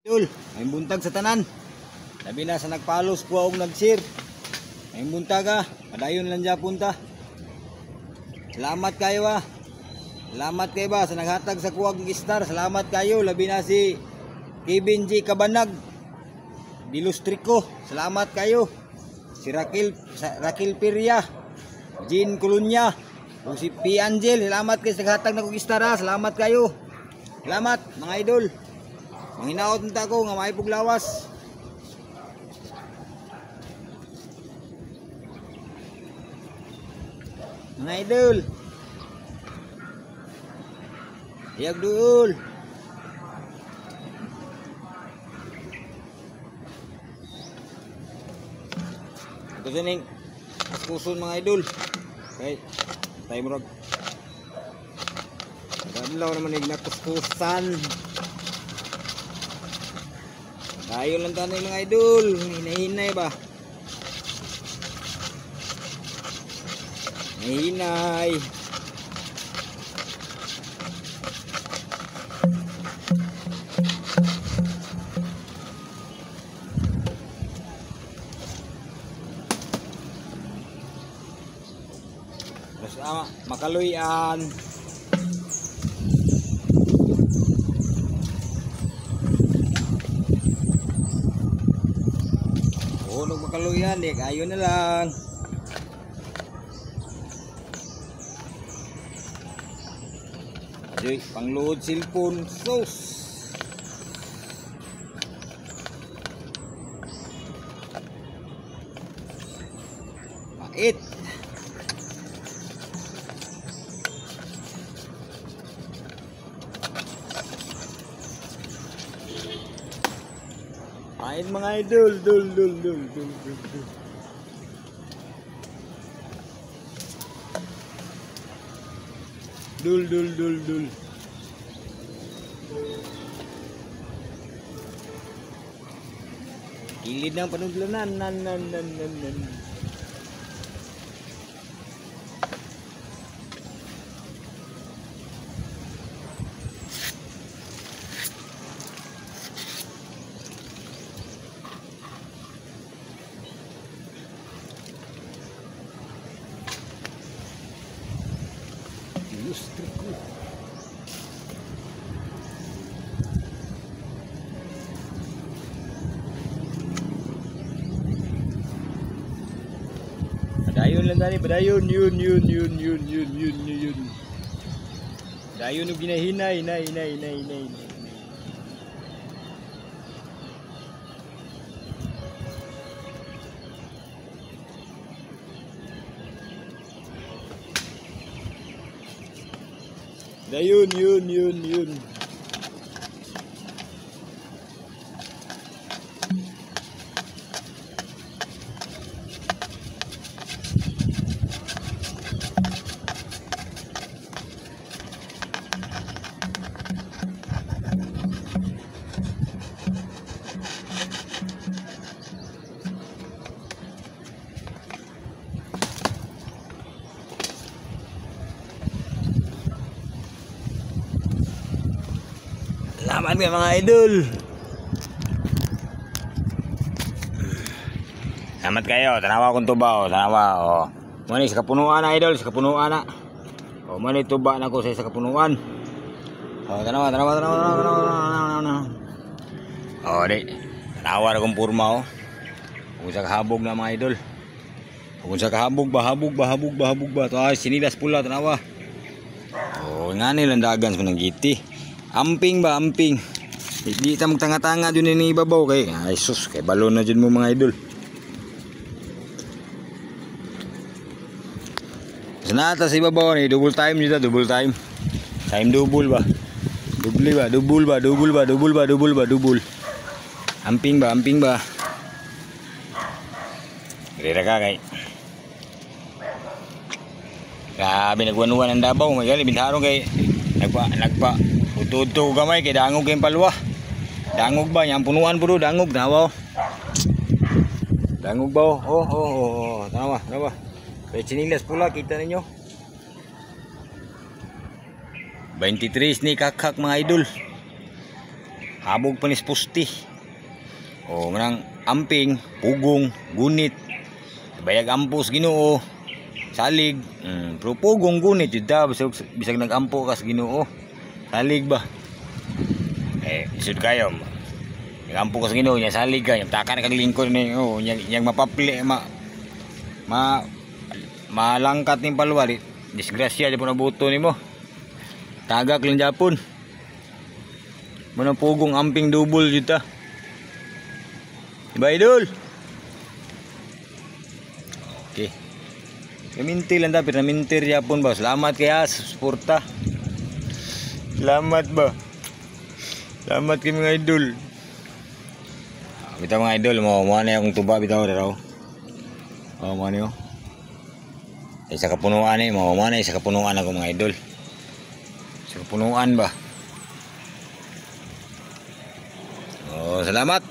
Idol, may buntag sa tanan. Labi na sa nagpalos po og nag-share. May buntag padayon lang dya punta. Salamat kayo Salamat kayo sa naghatag sa kuwag star. Salamat kayo, labi na si Kevin G. Cabanag, Bilustrico. Salamat kayo. Si Raquel Piria, Jean Colunya, o si P. Angel. Salamat kayo sa naghatag na kuwag star. Salamat kayo. Salamat mga idol. Manghinaot nita ko nga may puglawas. Mga idol. Iyag duol. Ito sining askuson mga idol. Okay. Tayo murag. Nagalaw naman yung nakuskusan. Tayo lang tanay mga idol. Hinay-hinay ba? Hinay. Terus makaluyan. Makaluyan ayo na lang. Ayoy, pangload cellphone sauce. Pait. Main mga idol, dul. Dul. Kilid ng panudlanan, nan. Bilustrico. Padayon lang tani, padayon yun. Padayon yung ginahinay, hinay. Dayun, yun. Salamat kayo mga idol. Salamat kayo. Tanawa kong tuba. Tanawa. Mani sa kapunuan na idol. Sa kapunuan na. Mani tuba na ko sa kapunuan. Tanawa. Di. Tanawa na kong purma. Kung sa kahabog na mga idol. Kung sa kahabog ba. Ito sinilas pula. Tanawa. Nga nilang dagan sa mananggiti. Amping. Di ta magtanga-tanga dun ni ibabaw kay ay sus kay balon na dyan mo mga idol. Sanata sa ibabaw ni double time. Time double ba? Double. Amping ba? Kira ka kay. Grabe nagwanuan ang Dabaw, magali bintarong kay nagpa Tuto gamay kay dangog kay palwa. Dangog ba yang punuan puro dangog nawa. Dangog ba? Nawa. Kay chinilas pula kita ninyo. 23 ni kakak mga idol. habog panis pusti. O manang amping, pugong, gunit, bayag ampos Ginoo, salig, pero pugong gunit jud ta bisag nagampo kas Ginoo. Salig ba? Isud kayo. Nagampo kas Ginoo nya salig ka, takan kag lingkod ni yang mapapli malangkat ning palwa di. Disgrasya jud na buto nimo. Tagak lang Japon. Manang pugong amping double jud ta. Diba idol? Okay. Kaminti lang dapat na mintir Japon ba. Salamat kaya sa suporta. Salamat ba. Salamat kay mga idol. Bitaw mga idol mo na akong tuba bitaw raw. Mo niyo. Isa kapunuan ni mo na isa kapunuan ako mga idol. Isa kapunuan ba. Salamat.